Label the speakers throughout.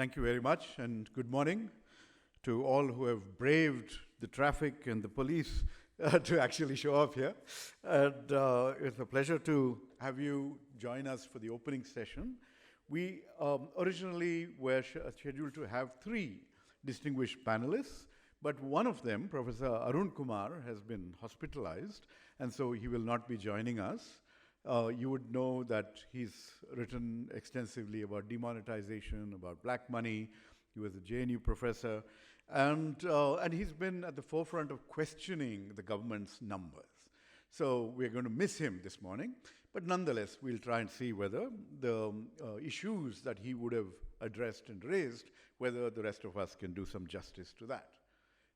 Speaker 1: Thank you very much, and good morning to all who have braved the traffic and the police to actually show up here. And it's a pleasure to have you join us for the opening session. We originally were scheduled to have 3 distinguished panelists, but one of them, Professor Arun Kumar, has been hospitalized, and so he will not be joining us. You would know that he's written extensively about demonetization, about black money. He was a JNU professor, and he's been at the forefront of questioning the government's numbers. So we're going to miss him this morning, but nonetheless, we'll try and see whether the issues that he would have addressed and raised, whether the rest of us can do some justice to that.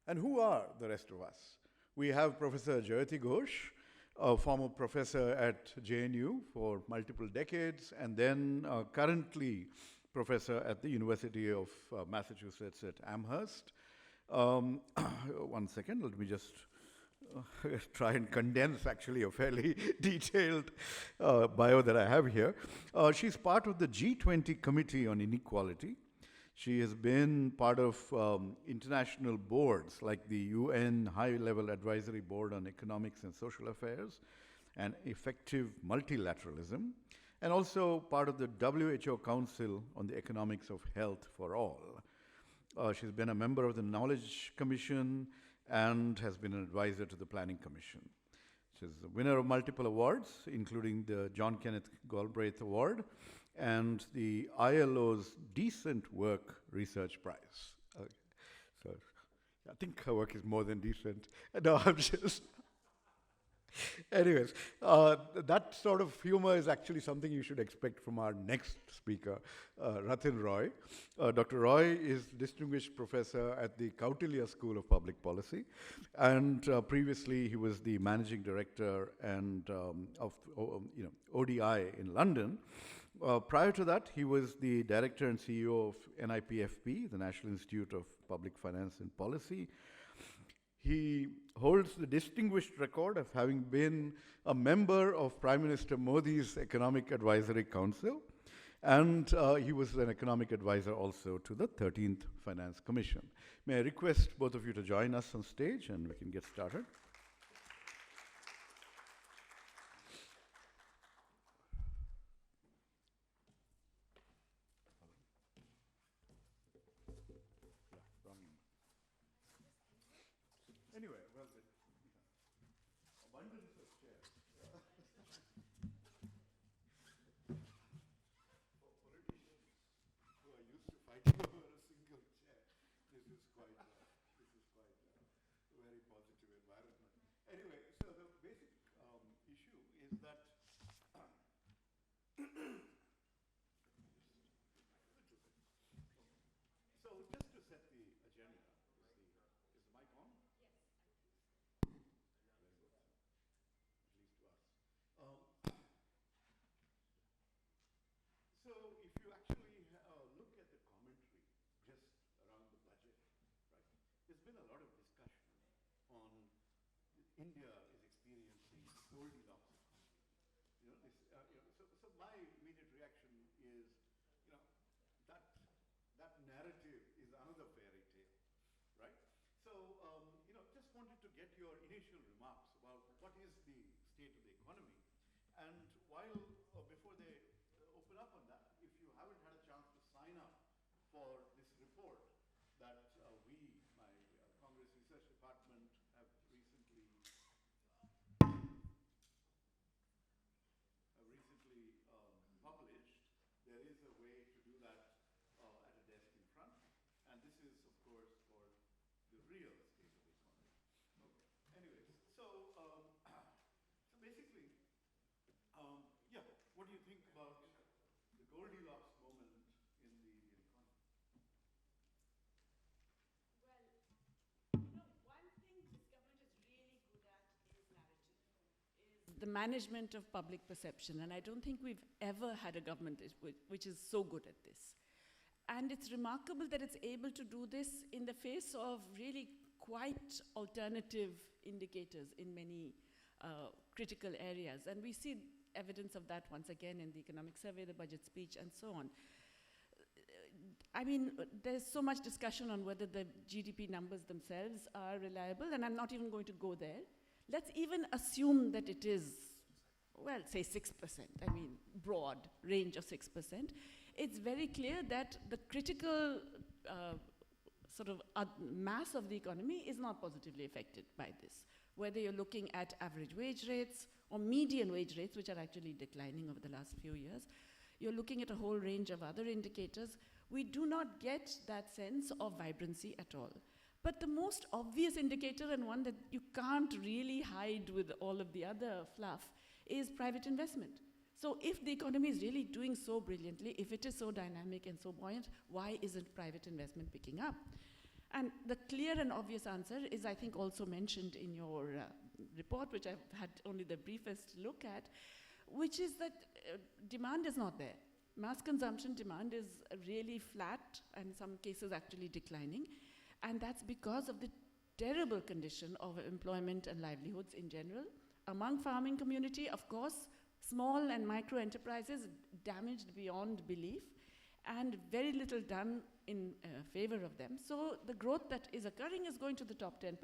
Speaker 1: And who are the rest of us? We have Professor Jayati Ghosh, a former professor at JNU for multiple decades, and then currently professor at the University of Massachusetts at Amherst. One second, let me just try and condense actually a fairly detailed bio that I have here. She's part of the G20 Committee on Inequality. She has been part of international boards like the UN High-Level Advisory Board on Economics and Social Affairs and Effective Multilateralism, and also part of the WHO Council on the Economics of Health for All. She's been a member of the Knowledge Commission and has been an advisor to the Planning Commission. She's a winner of multiple awards, including the John Kenneth Galbraith Award and the ILO's Decent Work Research Prize. So I think her work is more than decent. No, I'm just... Anyways, that sort of humor is actually something you should expect from our next speaker, Rathin Roy. Dr. Roy is Distinguished Professor at the Kautilya School of Public Policy, and previously he was the Managing Director and of ODI in London. Prior to that, he was the Director and CEO of NIPFP, the National Institute of Public Finance and Policy. He holds the distinguished record of having been a member of Prime Minister Modi's Economic Advisory Council, and he was an economic advisor also to the 13th Finance Commission. May I request both of you to join us on stage, and we can get started. Anyway, well, abundance of chairs. For politicians who are used to fighting over a single chair, this is quite a very positive environment. Anyway, so the basic issue is that so just to set the agenda, is the mic on? So if you actually look at the commentary just around the budget, right, there's been a lot of discussion on India is experiencing Goldilocks economy. So my immediate reaction is, that narrative is another fairy tale, right? So just wanted to get your initial remarks about what is the state of the economy, and while before they open up on that, if you haven't had a chance to sign up for this report that my Congress Research Department have recently published, there is a way to do that at a desk in front, and this is, of course, for the real state of the economy. Okay. Anyways, so basically, what do you think about the Goldilocks moment in the Indian economy?
Speaker 2: Well, one thing this government is really good at is narrative, is the management of public perception. And I don't think we've ever had a government which is so good at this. And it's remarkable that it's able to do this in the face of really quite alternative indicators in many critical areas. And we see evidence of that once again in the economic survey, the budget speech, and so on. I mean, there's so much discussion on whether the GDP numbers themselves are reliable, and I'm not even going to go there. Let's even assume that it is, well, say 6%, I mean, broad range of 6%. It's very clear that the critical mass of the economy is not positively affected by this. Whether you're looking at average wage rates or median wage rates, which are actually declining over the last few years, you're looking at a whole range of other indicators. We do not get that sense of vibrancy at all. But the most obvious indicator, and one that you can't really hide with all of the other fluff, is private investment. So if the economy is really doing so brilliantly, if it is so dynamic and so buoyant, why isn't private investment picking up? And the clear and obvious answer is, I think, also mentioned in your report, which I've had only the briefest look at, which is that demand is not there. Mass consumption demand is really flat, and in some cases actually declining. And that's because of the terrible condition of employment and livelihoods in general. Among farming community, of course, small and micro enterprises damaged beyond belief, and very little done in favor of them. So the growth that is occurring is going to the top 10%,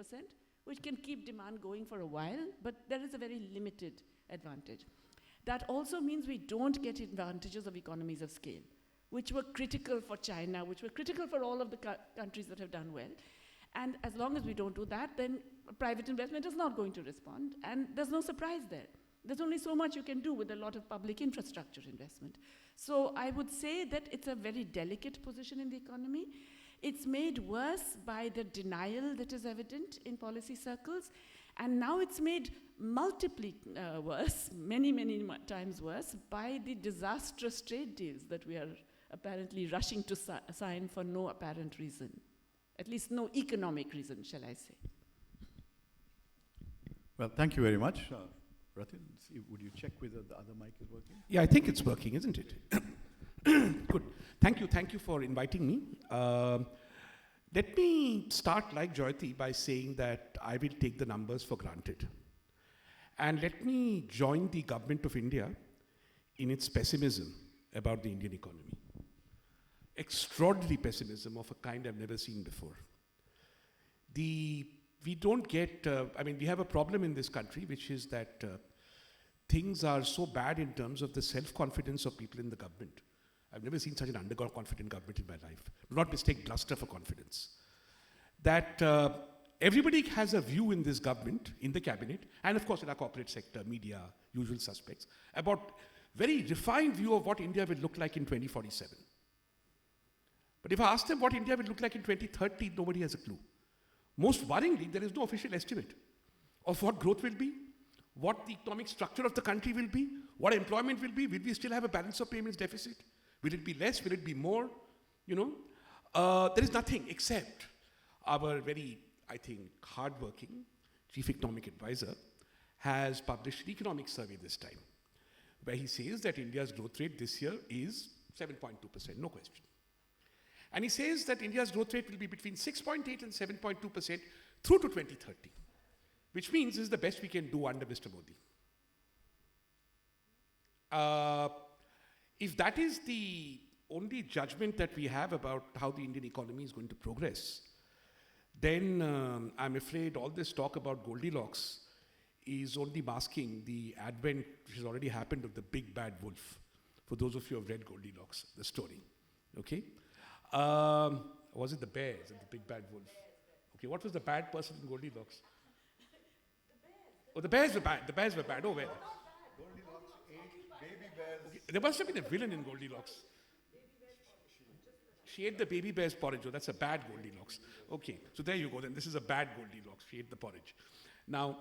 Speaker 2: which can keep demand going for a while, but there is a very limited advantage. That also means we don't get advantages of economies of scale, which were critical for China, which were critical for all of the countries that have done well. And as long as we don't do that, then private investment is not going to respond, and there's no surprise there. There's only so much you can do with a lot of public infrastructure investment. So I would say that it's a very delicate position in the economy. It's made worse by the denial that is evident in policy circles, and now it's made multiply worse, many, many times worse, by the disastrous trade deals that we are apparently rushing to sign for no apparent reason. At least no economic reason, shall I say.
Speaker 1: Well, thank you very much. Ratin, would you check whether the other mic is working?
Speaker 3: Yeah, I think it's working, isn't it? Good. Thank you for inviting me. Let me start, like Jayati, by saying that I will take the numbers for granted. And let me join the government of India in its pessimism about the Indian economy. Extraordinary pessimism of a kind I've never seen before. We don't get, we have a problem in this country, which is that things are so bad in terms of the self-confidence of people in the government. I've never seen such an underconfident government in my life. Do not mistake bluster for confidence. That everybody has a view in this government, in the cabinet, and of course in our corporate sector, media, usual suspects, about very refined view of what India will look like in 2047. But if I ask them what India will look like in 2030, nobody has a clue. Most worryingly, there is no official estimate of what growth will be, what the economic structure of the country will be, what employment will be. Will we still have a balance of payments deficit? Will it be less? Will it be more? There is nothing except our very, I think, hardworking chief economic advisor has published an economic survey this time, where he says that India's growth rate this year is 7.2%, no question. And he says that India's growth rate will be between 6.8 and 7.2% through to 2030, which means this is the best we can do under Mr. Modi. If that is the only judgment that we have about how the Indian economy is going to progress, then I'm afraid all this talk about Goldilocks is only masking the advent, which has already happened, of the big bad wolf. For those of you who have read Goldilocks, the story, okay? Was it the bears and the big bad wolf? Okay, what was the bad person in Goldilocks? The bears were bad. The bears were bad. Oh, well.
Speaker 1: Goldilocks ate baby bears.
Speaker 3: Okay, there must have been a villain in Goldilocks. She ate the baby bear's porridge. Oh, that's a bad Goldilocks. Okay, so there you go. Then this is a bad Goldilocks. She ate the porridge. Now,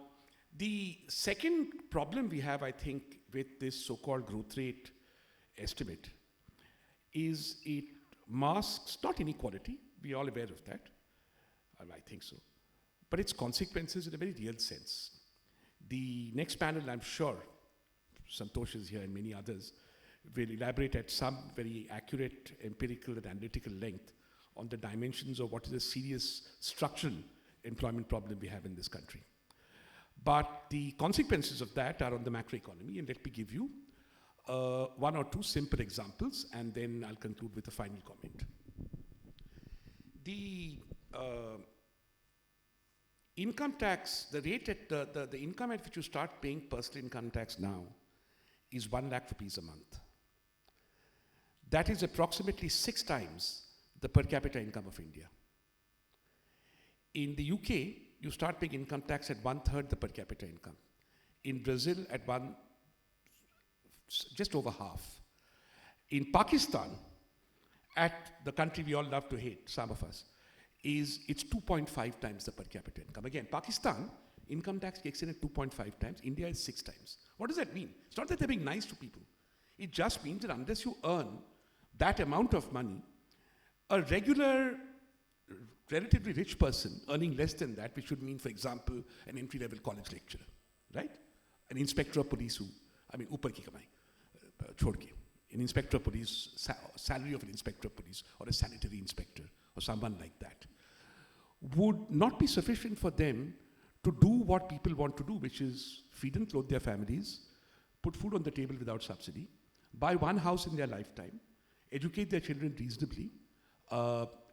Speaker 3: the second problem we have, I think, with this so-called growth rate estimate is it masks not inequality. We are all aware of that. I think so. But its consequences in a very real sense. The next panel, I'm sure, Santosh is here and many others, will elaborate at some very accurate empirical and analytical length on the dimensions of what is a serious structural employment problem we have in this country. But the consequences of that are on the macroeconomy, and let me give you one or two simple examples, and then I'll conclude with a final comment. the income tax, the rate at the income at which you start paying personal income tax now is 1 lakh rupees a month. That is approximately 6 times the per capita income of India. In the UK, you start paying income tax at 1/3 the per capita income. In Brazil, at just over half. In Pakistan, at the country we all love to hate, some of us, it's 2.5 times the per capita income. Again, Pakistan, income tax kicks in at 2.5 times. India is 6 times. What does that mean? It's not that they're being nice to people. It just means that unless you earn that amount of money, a regular, relatively rich person earning less than that, which would mean, for example, an entry-level college lecturer, right? An inspector of police upar ki kamai, chhod ke. An inspector of police, salary of an inspector of police, or a sanitary inspector, or someone like that, would not be sufficient for them to do what people want to do, which is feed and clothe their families, put food on the table without subsidy, buy one house in their lifetime, educate their children reasonably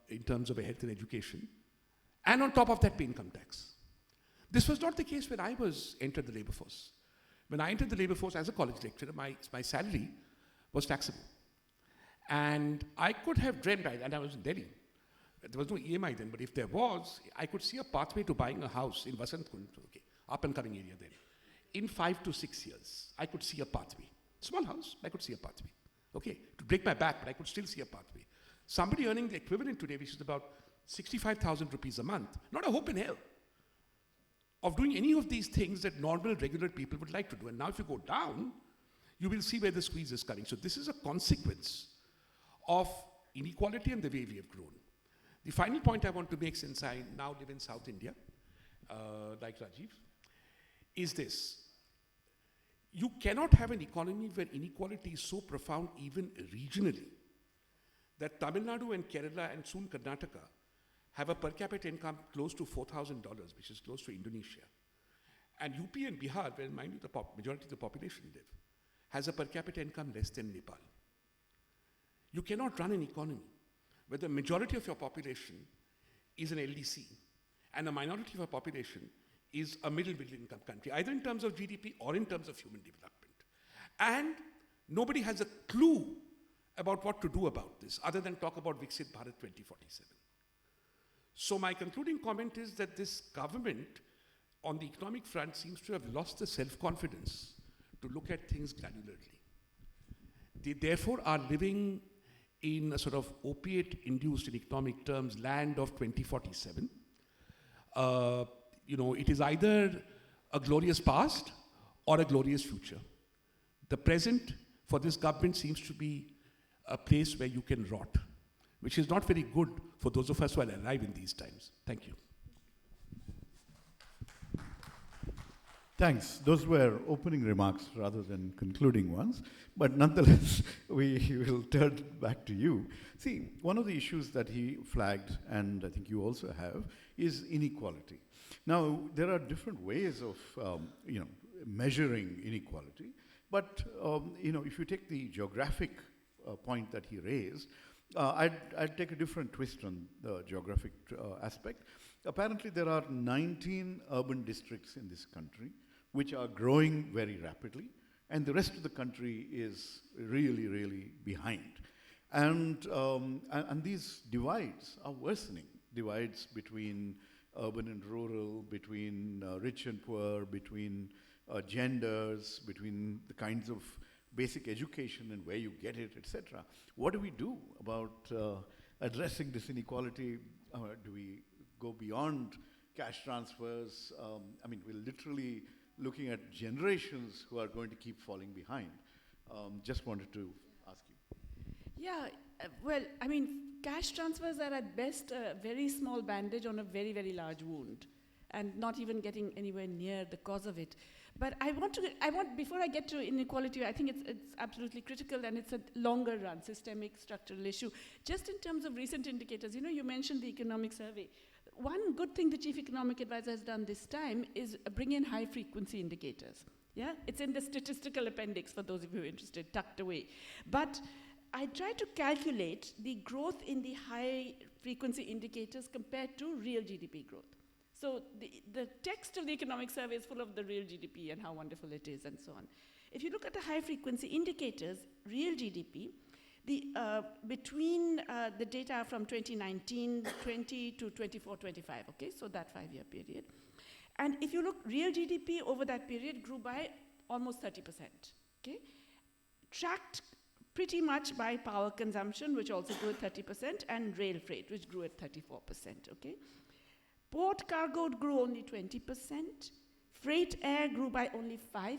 Speaker 3: in terms of health and education, and on top of that, pay income tax. This was not the case when I entered the labor force. When I entered the labor force as a college lecturer, my salary was taxable. And I could have dreamt, and I was in Delhi, there was no EMI then, but if there was, I could see a pathway to buying a house in Vasant Kund, okay, up and coming area then. In 5 to 6 years, I could see a pathway. Small house, I could see a pathway. Okay, to break my back, but I could still see a pathway. Somebody earning the equivalent today, which is about 65,000 rupees a month, not a hope in hell of doing any of these things that normal, regular people would like to do. And now if you go down, you will see where the squeeze is coming. So this is a consequence of inequality and the way we have grown. The final point I want to make, since I now live in South India, like Rajiv, is this. You cannot have an economy where inequality is so profound, even regionally, that Tamil Nadu and Kerala and soon Karnataka have a per capita income close to $4,000, which is close to Indonesia. And UP and Bihar, where mind you, the majority of the population live, has a per capita income less than Nepal. You cannot run an economy where the majority of your population is an LDC and a minority of your population is a middle income country, either in terms of GDP or in terms of human development. And nobody has a clue about what to do about this, other than talk about Viksit Bharat 2047. So my concluding comment is that this government, on the economic front, seems to have lost the self-confidence to look at things granularly. They therefore are living in a sort of opiate-induced, in economic terms, land of 2047. It is either a glorious past or a glorious future. The present for this government seems to be a place where you can rot, which is not very good for those of us who are alive in these times. Thank you.
Speaker 1: Thanks. Those were opening remarks rather than concluding ones. But nonetheless, we will turn back to you. See, one of the issues that he flagged, and I think you also have, is inequality. Now, there are different ways of measuring inequality. But if you take the geographic point that he raised, I'd take a different twist on the geographic aspect. Apparently, there are 19 urban districts in this country which are growing very rapidly, and the rest of the country is really, really behind. And these divides are worsening, divides between urban and rural, between rich and poor, between genders, between the kinds of basic education and where you get it, etc. What do we do about addressing this inequality? Do we go beyond cash transfers? We're literally looking at generations who are going to keep falling behind. Just wanted to ask you.
Speaker 2: Yeah, cash transfers are at best a very small bandage on a very, very large wound, and not even getting anywhere near the cause of it. But before I get to inequality, I think it's absolutely critical, and it's a longer run, systemic, structural issue. Just in terms of recent indicators, you mentioned the economic survey. One good thing the Chief Economic Advisor has done this time is bring in high-frequency indicators. Yeah, it's in the statistical appendix for those of you who are interested, tucked away. But I tried to calculate the growth in the high frequency indicators compared to real GDP growth. So the text of the economic survey is full of the real GDP and how wonderful it is and so on. If you look at the high frequency indicators, real GDP, between the data from 2019-20 to 24-25, okay, so that 5-year period. And if you look, real GDP over that period grew by almost 30%, okay? Tracked pretty much by power consumption, which also grew at 30%, and rail freight, which grew at 34%, okay? Port cargo grew only 20%. Freight air grew by only 5%,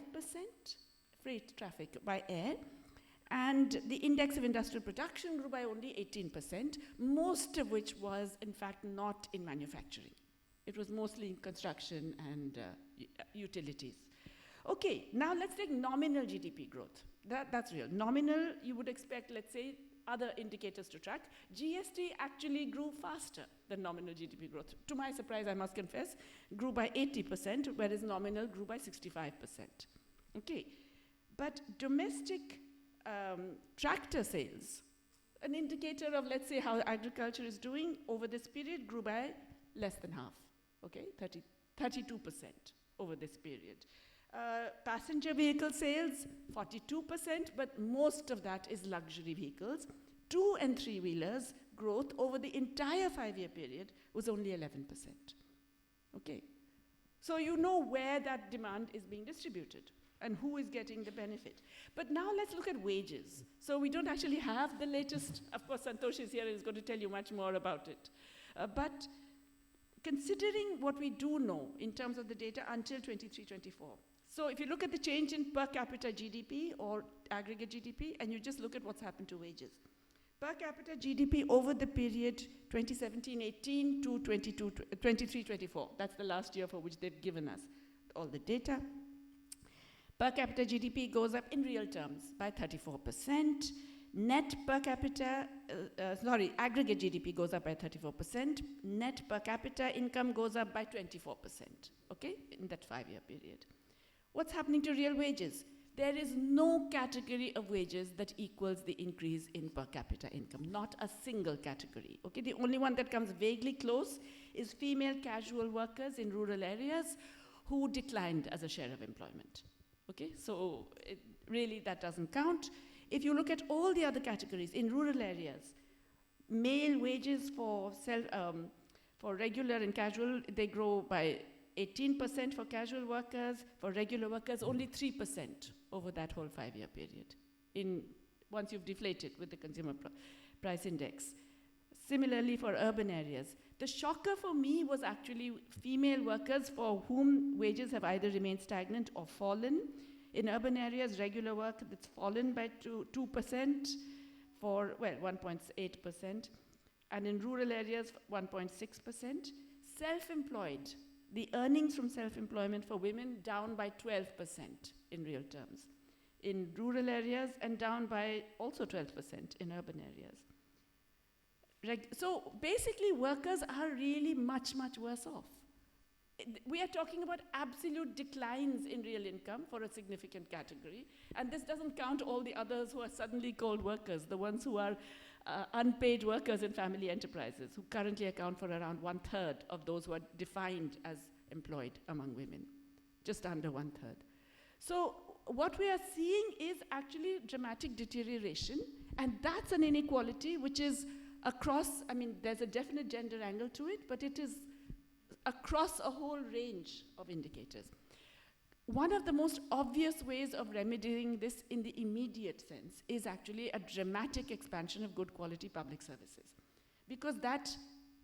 Speaker 2: freight traffic by air. And the index of industrial production grew by only 18%, most of which was, in fact, not in manufacturing. It was mostly in construction and utilities. Okay, now let's take nominal GDP growth. That's real. Nominal, you would expect, let's say, other indicators to track. GST actually grew faster than nominal GDP growth. To my surprise, I must confess, grew by 80%, whereas nominal grew by 65%. Okay, but domestic tractor sales, an indicator of, let's say, how agriculture is doing over this period, grew by less than half, okay, 32% over this period. Passenger vehicle sales, 42%, but most of that is luxury vehicles. 2- and 3-wheelers growth over the entire 5-year period was only 11%. Okay, so you know where that demand is being distributed and who is getting the benefit. But now let's look at wages. So we don't actually have the latest, of course Santosh is here and is going to tell you much more about it. But considering what we do know in terms of the data until 23-24, so if you look at the change in per capita GDP or aggregate GDP, and you just look at what's happened to wages. Per capita GDP over the period 2017-18 to 23-24, that's the last year for which they've given us all the data. Per capita GDP goes up in real terms by 34%. Net per capita, aggregate GDP goes up by 34%. Net per capita income goes up by 24%, okay, in that 5-year period. What's happening to real wages? There is no category of wages that equals the increase in per capita income, not a single category, okay? The only one that comes vaguely close is female casual workers in rural areas who declined as a share of employment, okay? So really that doesn't count. If you look at all the other categories in rural areas, male wages for regular and casual, they grow by 18% for casual workers, for regular workers, only 3% over that whole 5-year period, once you've deflated with the consumer price index. Similarly for urban areas. The shocker for me was actually female workers for whom wages have either remained stagnant or fallen. In urban areas, regular work that's fallen by 2% for, well, 1.8%. And in rural areas, 1.6%. Self-employed, the earnings from self-employment for women down by 12% in real terms. In rural areas and down by also 12% in urban areas. So basically workers are really much, much worse off. We are talking about absolute declines in real income for a significant category, and this doesn't count all the others who are suddenly called workers, the ones who are unpaid workers in family enterprises, who currently account for around 1/3 of those who are defined as employed among women, just under 1/3. So what we are seeing is actually dramatic deterioration, and that's an inequality which is across, I mean, there's a definite gender angle to it, but it is across a whole range of indicators. One of the most obvious ways of remedying this in the immediate sense is actually a dramatic expansion of good quality public services. Because that,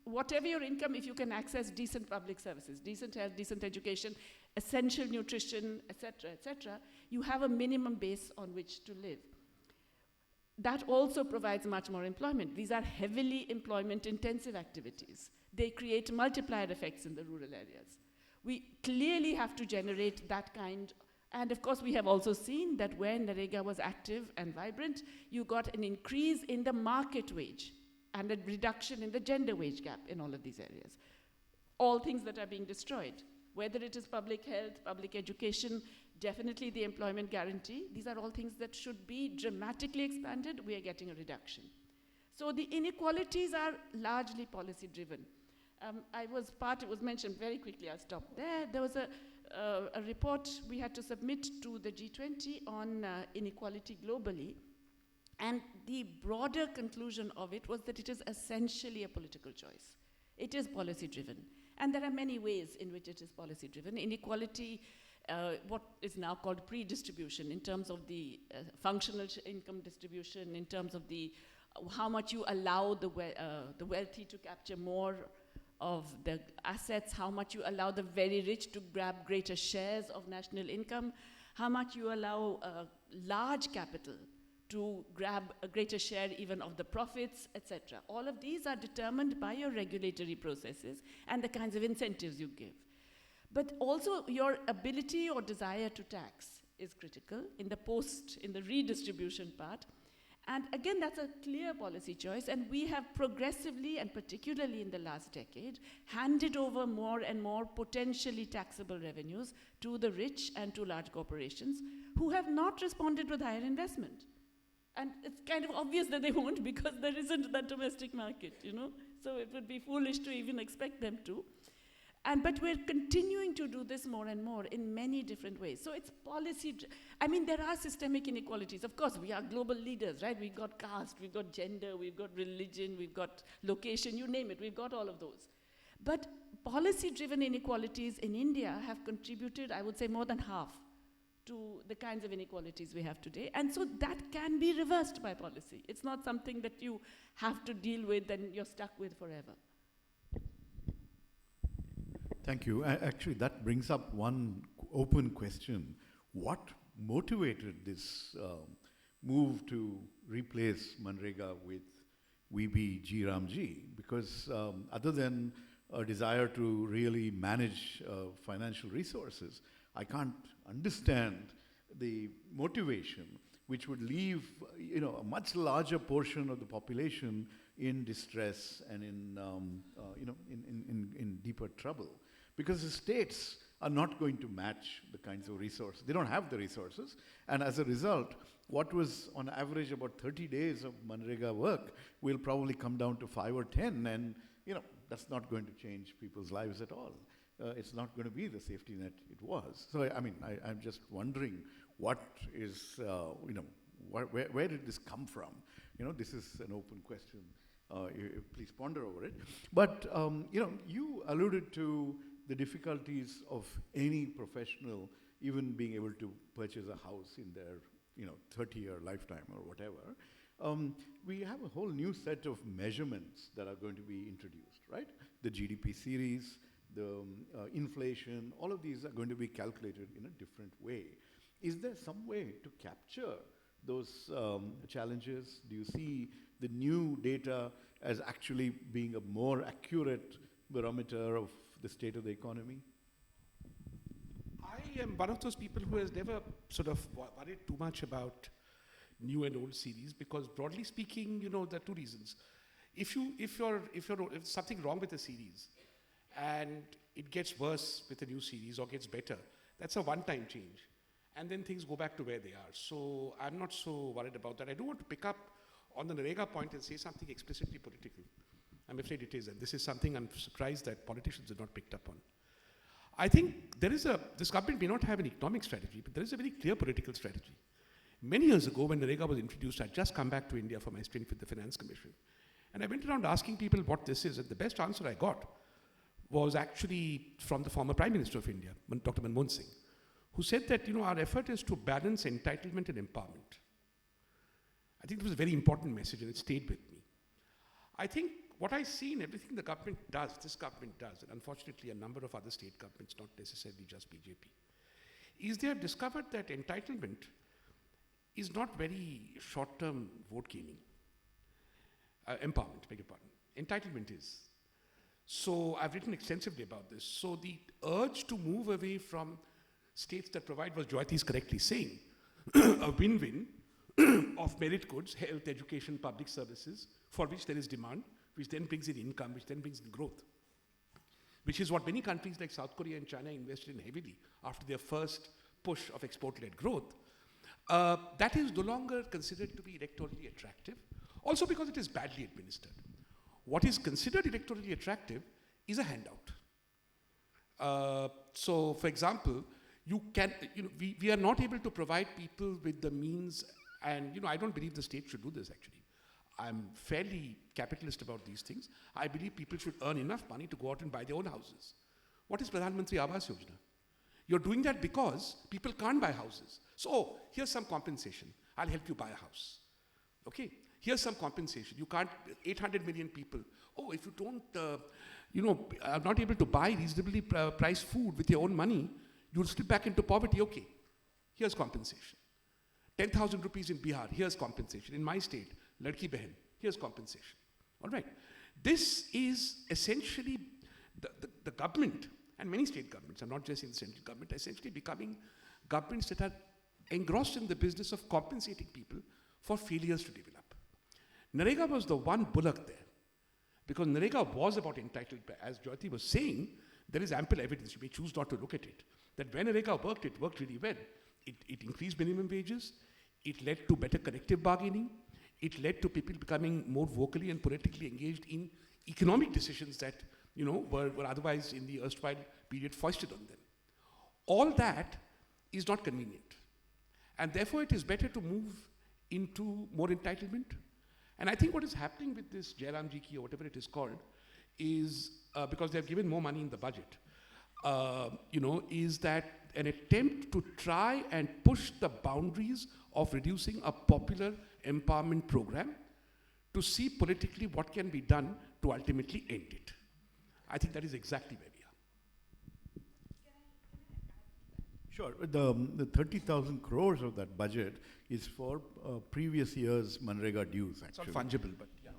Speaker 2: whatever your income, if you can access decent public services, decent health, decent education, essential nutrition, etc., you have a minimum base on which to live. That also provides much more employment. These are heavily employment-intensive activities. They create multiplier effects in the rural areas. We clearly have to generate that kind, and of course we have also seen that when Narega was active and vibrant, you got an increase in the market wage and a reduction in the gender wage gap in all of these areas. All things that are being destroyed, whether it is public health, public education, definitely the employment guarantee. These are all things that should be dramatically expanded. We are getting a reduction. So the inequalities are largely policy driven. It was mentioned very quickly, I'll stop there. There was a report we had to submit to the G20 on inequality globally. And the broader conclusion of it was that it is essentially a political choice. It is policy driven. And there are many ways in which it is policy driven. Inequality, what is now called pre-distribution, in terms of the functional income distribution, in terms of the how much you allow the wealthy to capture more of the assets, how much you allow the very rich to grab greater shares of national income, how much you allow large capital to grab a greater share even of the profits, etc. All of these are determined by your regulatory processes and the kinds of incentives you give. But also your ability or desire to tax is critical in the redistribution part. And again, that's a clear policy choice, and we have progressively, and particularly in the last decade, handed over more and more potentially taxable revenues to the rich and to large corporations who have not responded with higher investment. And it's kind of obvious that they won't, because there isn't that domestic market, So it would be foolish to even expect them to. But we're continuing to do this more and more in many different ways. So it's policy. There are systemic inequalities. Of course, we are global leaders, right? We've got caste, we've got gender, we've got religion, we've got location, you name it. We've got all of those. But policy-driven inequalities in India have contributed, I would say, more than half to the kinds of inequalities we have today. And so that can be reversed by policy. It's not something that you have to deal with and you're stuck with forever.
Speaker 1: Thank you. Actually, that brings up one open question. What motivated this move to replace Manrega with VB GRAMG? Because other than a desire to really manage financial resources, I can't understand the motivation which would leave a much larger portion of the population in distress and in deeper trouble. Because the states are not going to match the kinds of resources. They don't have the resources. And as a result, what was on average about 30 days of Manrega work will probably come down to 5 or 10. And, that's not going to change people's lives at all. It's not going to be the safety net it was. So, I'm just wondering what is, where did this come from? This is an open question. Please ponder over it. But, you alluded to the difficulties of any professional even being able to purchase a house in their 30-year lifetime or whatever. We have a whole new set of measurements that are going to be introduced, right? The GDP series, the inflation, all of these are going to be calculated in a different way. Is there some way to capture those challenges? Do you see the new data as actually being a more accurate barometer of the state of the economy?
Speaker 3: I am one of those people who has never sort of worried too much about new and old series, because broadly speaking, there are two reasons. If something wrong with a series and it gets worse with a new series or gets better, that's a one-time change. And then things go back to where they are. So I'm not so worried about that. I do want to pick up on the Narega point and say something explicitly political. I'm afraid it is, and this is something I'm surprised that politicians have not picked up on. I think this government may not have an economic strategy, but there is a very clear political strategy. Many years ago, when Narega was introduced, I'd just come back to India for my stint with the Finance Commission. And I went around asking people what this is, and the best answer I got was actually from the former Prime Minister of India, Dr. Manmohan Singh, who said that, our effort is to balance entitlement and empowerment. I think it was a very important message, and it stayed with me. I think what I see in everything this government does, and unfortunately a number of other state governments, not necessarily just BJP, is they have discovered that entitlement is not very short-term vote gaining. Empowerment, beg your pardon. Entitlement is. So I've written extensively about this. So the urge to move away from states that provide what Jyoti is correctly saying, a win-win of merit goods, health, education, public services, for which there is demand, which then brings in income, which then brings in growth, which is what many countries like South Korea and China invested in heavily after their first push of export-led growth, that is no longer considered to be electorally attractive, also because it is badly administered. What is considered electorally attractive is a handout. So, for example, we are not able to provide people with the means, and I don't believe the state should do this actually. I'm fairly capitalist about these things. I believe people should earn enough money to go out and buy their own houses. What is Pradhan Mantri Awas Yojana? You're doing that because people can't buy houses. So, here's some compensation. I'll help you buy a house. Okay? Here's some compensation. You can't, 800 million people. Oh, if you don't, are not able to buy reasonably priced food with your own money, you'll slip back into poverty. Okay, here's compensation. 10,000 rupees in Bihar, here's compensation. In my state, Ladki Behan, here's compensation. All right. This is essentially the government, and many state governments, I'm not just in the central government, essentially becoming governments that are engrossed in the business of compensating people for failures to develop. Narega was the one bullock there, because Narega was about entitlement. As Jyoti was saying, there is ample evidence, you may choose not to look at it, that when Narega worked, it worked really well. It increased minimum wages, it led to better collective bargaining, it led to people becoming more vocally and politically engaged in economic decisions that were otherwise in the erstwhile period foisted on them. All that is not convenient. And therefore it is better to move into more entitlement. And I think what is happening with this Jairam Ji Ki or whatever it is called is, because they have given more money in the budget, is that an attempt to try and push the boundaries of reducing a popular empowerment program to see politically what can be done to ultimately end it. I think that is exactly where we are.
Speaker 1: Sure. The 30,000 crores of that budget is for previous year's Manrega dues, actually.
Speaker 3: It's not fungible, but yeah.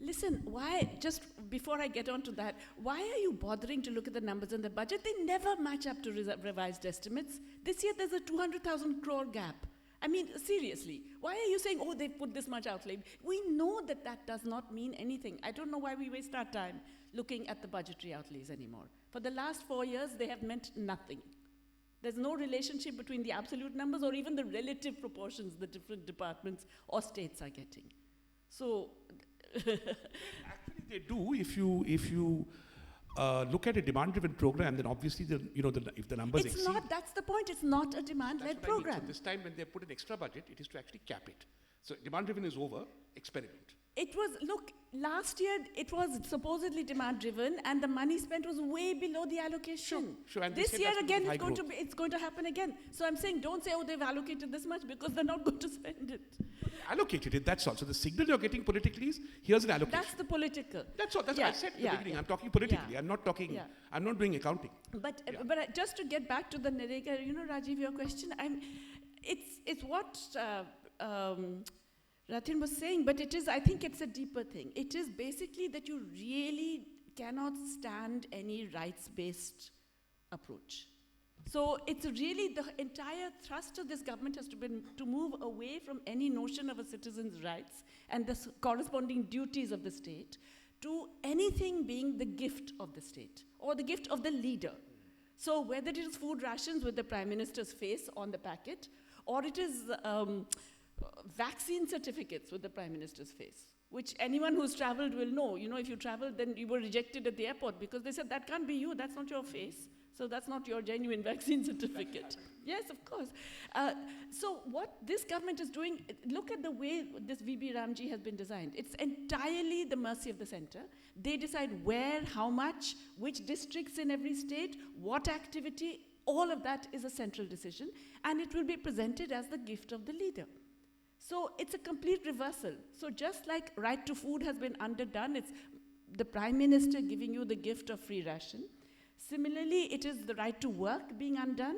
Speaker 2: Listen, why, just before I get on to that, why are you bothering to look at the numbers in the budget? They never match up to revised estimates. This year there's a 200,000 crore gap. I mean, seriously, why are you saying, oh, they've put this much outlay? We know that that does not mean anything. I don't know why we waste our time looking at the budgetary outlays anymore. For the last 4 years, they have meant nothing. There's no relationship between the absolute numbers or even the relative proportions the different departments or states are getting. So,
Speaker 3: actually, they do. If you look at a demand-driven program, then obviously if the numbers
Speaker 2: it's
Speaker 3: exceed.
Speaker 2: not. That's the point. It's not a demand-led program.
Speaker 3: So this time, when they put an extra budget, it is to actually cap it. So demand-driven is over. Experiment.
Speaker 2: It was, look, last year it was supposedly demand-driven and the money spent was way below the allocation.
Speaker 3: Sure. And
Speaker 2: this year again
Speaker 3: it's
Speaker 2: going to happen again. So I'm saying don't say, oh, they've allocated this much because they're not going to spend it.
Speaker 3: Allocated it, that's all. So the signal you're getting politically is, here's an allocation.
Speaker 2: That's the political.
Speaker 3: That's all. That's what I said in the beginning. I'm talking politically. I'm not talking, I'm not doing accounting.
Speaker 2: But just to get back to the Narega, Rajiv, your question, it's what Ratin was saying, but I think it's a deeper thing. It is basically that you really cannot stand any rights-based approach. So it's really the entire thrust of this government has to be to move away from any notion of a citizen's rights and the corresponding duties of the state to anything being the gift of the state or the gift of the leader. So whether it is food rations with the Prime Minister's face on the packet or it is vaccine certificates with the Prime Minister's face, which anyone who's traveled will know. If you traveled, then you were rejected at the airport because they said, that can't be you, that's not your face. So that's not your genuine vaccine certificate. Yes, of course. So what this government is doing, look at the way this VB Ramji has been designed. It's entirely the mercy of the center. They decide where, how much, which districts in every state, what activity, all of that is a central decision, and it will be presented as the gift of the leader. So it's a complete reversal. So just like right to food has been underdone, it's the Prime Minister giving you the gift of free ration. Similarly, it is the right to work being undone.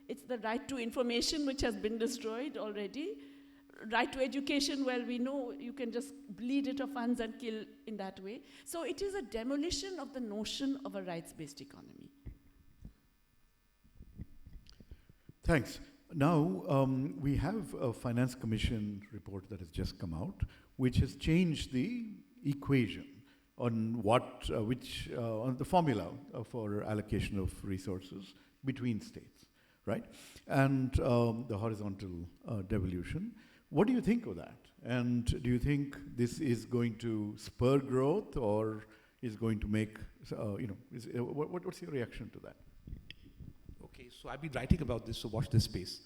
Speaker 2: It's the right to information which has been destroyed already. Right to education, well, we know you can just bleed it of funds and kill in that way. So it is a demolition of the notion of a rights-based economy.
Speaker 1: Thanks. Now, we have a Finance Commission report that has just come out, which has changed the equation on on the formula for allocation of resources between states. right? And the horizontal devolution. What do you think of that? And do you think this is going to spur growth, or is going to make, what's your reaction to that?
Speaker 3: Okay, so I've been writing about this, so watch this space.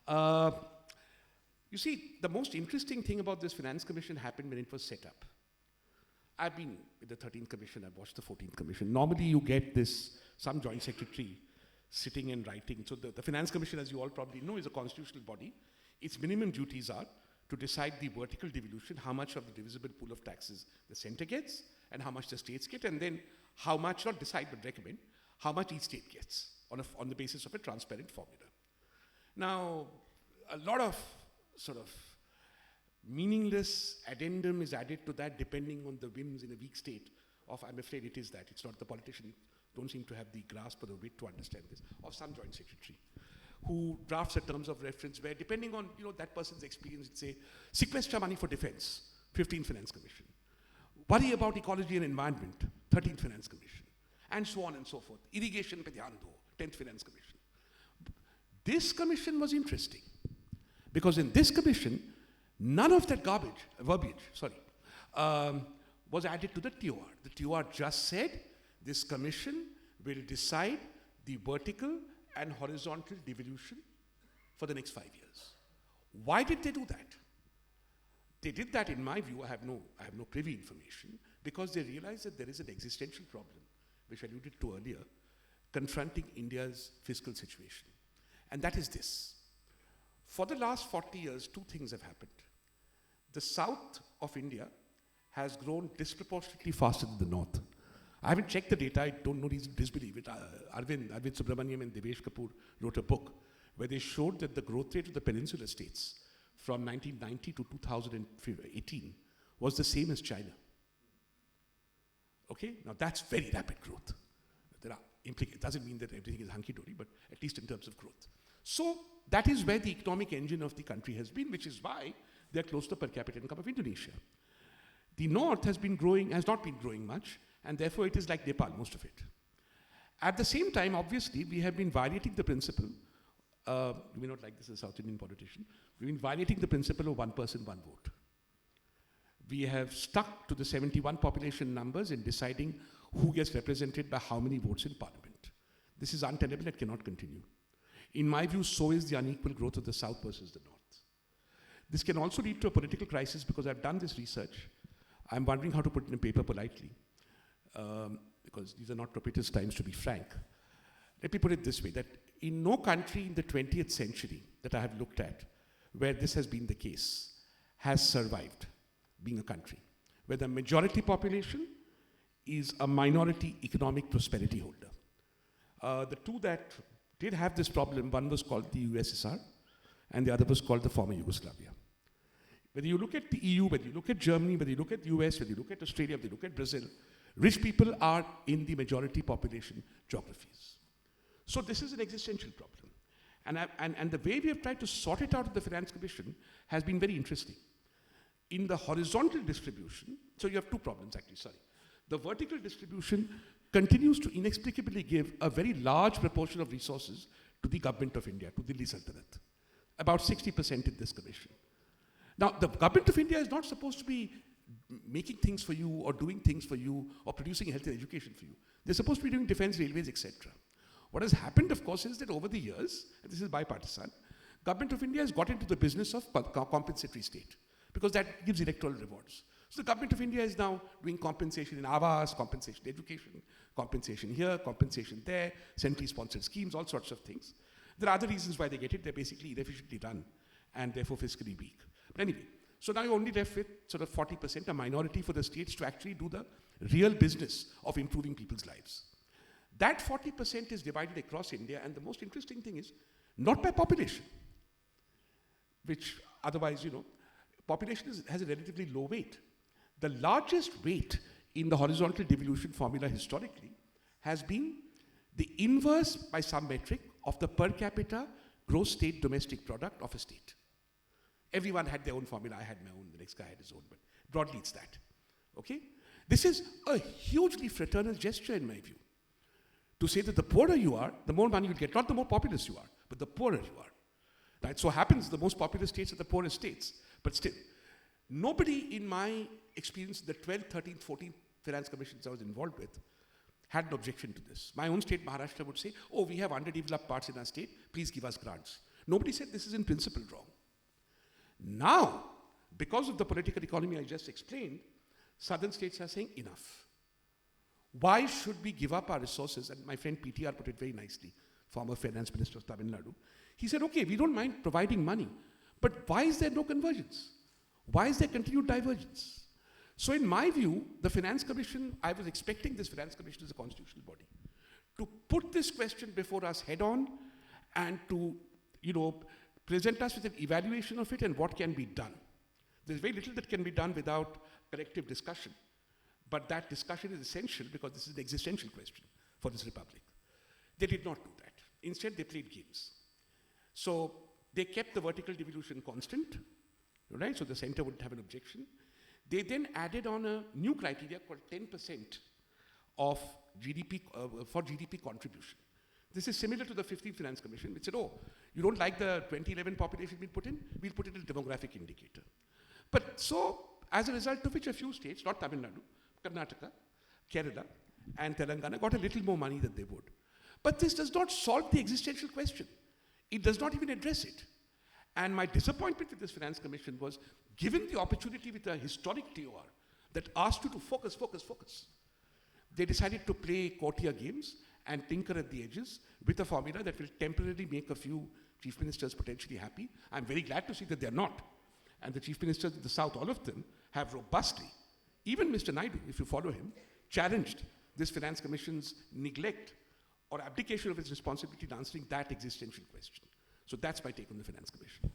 Speaker 3: You see, the most interesting thing about this Finance Commission happened when it was set up. I've been with the 13th Commission, I've watched the 14th Commission. Normally you get some joint secretary sitting and writing. So the Finance Commission, as you all probably know, is a constitutional body. Its minimum duties are to decide the vertical devolution, how much of the divisible pool of taxes the center gets, and how much the states get, and then how much, not decide but recommend, how much each state gets on the basis of a transparent formula. Now, a lot of sort of meaningless addendum is added to that depending on the whims in a weak state of, I'm afraid it is that, it's not the politician, don't seem to have the grasp or the wit to understand this, of some joint secretary who drafts the terms of reference where, depending on that person's experience, it's say, sequester money for defense, 15th Finance Commission. Worry about ecology and environment, 13th Finance Commission. And so on and so forth. Irrigation pe dhyan do, 10th Finance Commission. This commission was interesting because in this commission, none of that verbiage, was added to the TOR. The TOR just said this commission will decide the vertical and horizontal devolution for the next 5 years. Why did they do that? They did that, in my view, I have no privy information, because they realized that there is an existential problem, which I alluded to earlier, confronting India's fiscal situation. And that is this. For the last 40 years, two things have happened. The south of India has grown disproportionately faster than the north. I haven't checked the data, I don't know reason to disbelieve it. Arvind Subramaniam and Devesh Kapoor wrote a book where they showed that the growth rate of the peninsular states from 1990 to 2018 was the same as China. Okay, now that's very rapid growth. It doesn't mean that everything is hunky-dory, but at least in terms of growth. So that is where the economic engine of the country has been, which is why they're close to the per capita income of Indonesia. The north has not been growing much, and therefore it is like Nepal, most of it. At the same time, obviously, we have been violating the principle, you may not like this as a South Indian politician, we've been violating the principle of one person, one vote. We have stuck to the 71 population numbers in deciding who gets represented by how many votes in parliament. This is untenable, it cannot continue. In my view, so is the unequal growth of the south versus the north. This can also lead to a political crisis because I've done this research. I'm wondering how to put it in paper politely, because these are not propitious times to be frank. Let me put it this way, that in no country in the 20th century that I have looked at where this has been the case has survived being a country, where the majority population is a minority economic prosperity holder. The two that did have this problem, one was called the USSR, and the other was called the former Yugoslavia. Whether you look at the EU, whether you look at Germany, whether you look at the US, whether you look at Australia, whether you look at Brazil, rich people are in the majority population geographies. So this is an existential problem. And the way we have tried to sort it out of the Finance Commission has been very interesting. In the horizontal distribution, so you have two problems actually, The vertical distribution continues to inexplicably give a very large proportion of resources to the government of India, to Delhi Sultanate. About 60% in this commission. Now, the government of India is not supposed to be making things for you or doing things for you or producing health and education for you. They're supposed to be doing defense, railways, etc. What has happened, of course, is that over the years, and this is bipartisan, government of India has got into the business of compensatory state because that gives electoral rewards. So the government of India is now doing compensation in Awas, compensation in education, compensation here, compensation there, centrally sponsored schemes, all sorts of things. There are other reasons why they get it. They're basically inefficiently run and therefore fiscally weak. But anyway, so now you're only left with sort of 40%, a minority for the states to actually do the real business of improving people's lives. That 40% is divided across India, and the most interesting thing is not by population, which otherwise, population has a relatively low weight. The largest weight in the horizontal devolution formula historically has been the inverse, by some metric, of the per capita gross state domestic product of a state. Everyone had their own formula. I had my own, the next guy had his own, but broadly it's that. Okay? This is a hugely fraternal gesture in my view. To say that the poorer you are, the more money you get, not the more populous you are, but the poorer you are. Now, it so happens the most populous states are the poorest states, but still, nobody in my experience, the 12th, 13th, 14th finance commissions I was involved with, had an objection to this. My own state, Maharashtra, would say, oh, we have underdeveloped parts in our state, please give us grants. Nobody said this is in principle wrong. Now, because of the political economy I just explained, southern states are saying enough. Why should we give up our resources? And my friend PTR put it very nicely, former finance minister of Tamil Nadu. He said, okay, we don't mind providing money, but why is there no convergence? Why is there continued divergence? So in my view, the Finance Commission, I was expecting this Finance Commission as a constitutional body to put this question before us head on and to, present us with an evaluation of it and what can be done. There's very little that can be done without collective discussion. But that discussion is essential because this is an existential question for this republic. They did not do that. Instead, they played games. So they kept the vertical devolution constant, right? So the center wouldn't have an objection. They then added on a new criteria called 10% of GDP for GDP contribution. This is similar to the 15th Finance Commission, which said, oh, you don't like the 2011 population we put in? We'll put it as a demographic indicator. But so, as a result of which a few states, not Tamil Nadu, Karnataka, Kerala, and Telangana got a little more money than they would. But this does not solve the existential question. It does not even address it. And my disappointment with this Finance Commission was, given the opportunity with a historic TOR that asked you to focus, they decided to play courtier games and tinker at the edges with a formula that will temporarily make a few chief ministers potentially happy. I'm very glad to see that they're not. And the chief ministers in the South, all of them, have robustly, even Mr. Naidu, if you follow him, challenged this Finance Commission's neglect or abdication of its responsibility in answering that existential question. So that's my take on the Finance Commission.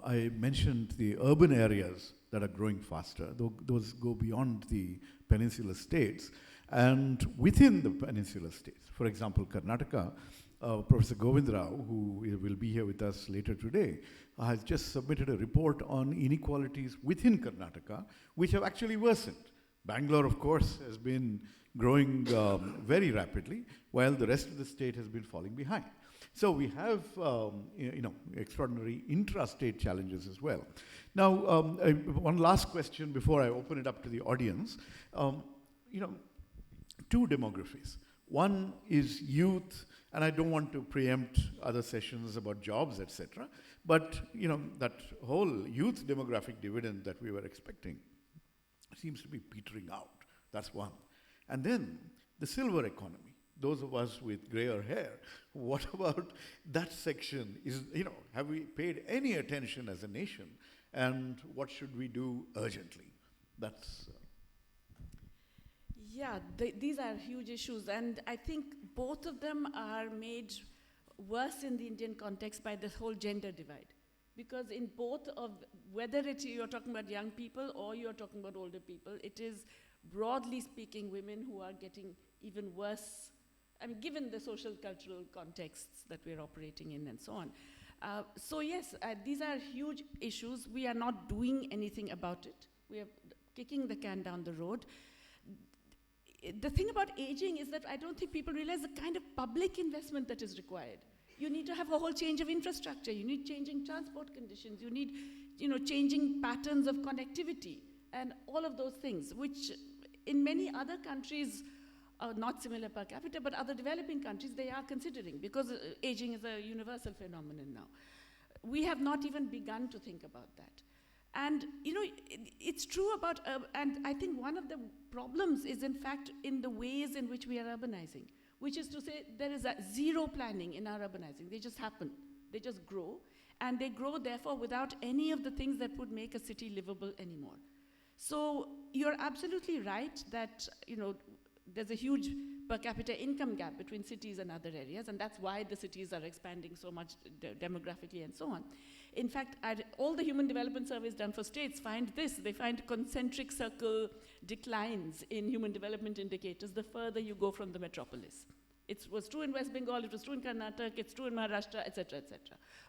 Speaker 1: I mentioned the urban areas that are growing faster. Those go beyond the peninsular states. And within the peninsular states, for example, Karnataka, Professor Govind Rao, who will be here with us later today, has just submitted a report on inequalities within Karnataka, which have actually worsened. Bangalore, of course, has been growing very rapidly, while the rest of the state has been falling behind. So we have, extraordinary intra-state challenges as well. Now, one last question before I open it up to the audience. Two demographies. One is youth, and I don't want to preempt other sessions about jobs, etc. But that whole youth demographic dividend that we were expecting seems to be petering out. That's one. And then the silver economy. Those of us with grayer hair, what about that section? Have we paid any attention as a nation? And what should we do urgently? That's...
Speaker 2: Yeah, these are huge issues, and I think both of them are made worse in the Indian context by this whole gender divide. Because in both of, whether you're talking about young people or you're talking about older people, it is, broadly speaking, women who are getting even worse, given the social cultural contexts that we're operating in and so on. So yes, these are huge issues. We are not doing anything about it. We are kicking the can down the road. The thing about aging is that I don't think people realize the kind of public investment that is required. You need to have a whole change of infrastructure. You need changing transport conditions. You need, changing patterns of connectivity and all of those things, which in many other countries, not similar per capita, but other developing countries, they are considering, because aging is a universal phenomenon now. We have not even begun to think about that. And, it's true about, and I think one of the problems is, in fact, in the ways in which we are urbanizing, which is to say there is zero planning in our urbanizing. They just happen. They just grow. And they grow, therefore, without any of the things that would make a city livable anymore. So you're absolutely right that, there's a huge per capita income gap between cities and other areas, and that's why the cities are expanding so much demographically and so on. In fact, all the human development surveys done for states find this. They find concentric circle declines in human development indicators the further you go from the metropolis. It was true in West Bengal, it was true in Karnataka, it's true in Maharashtra, etc., etc.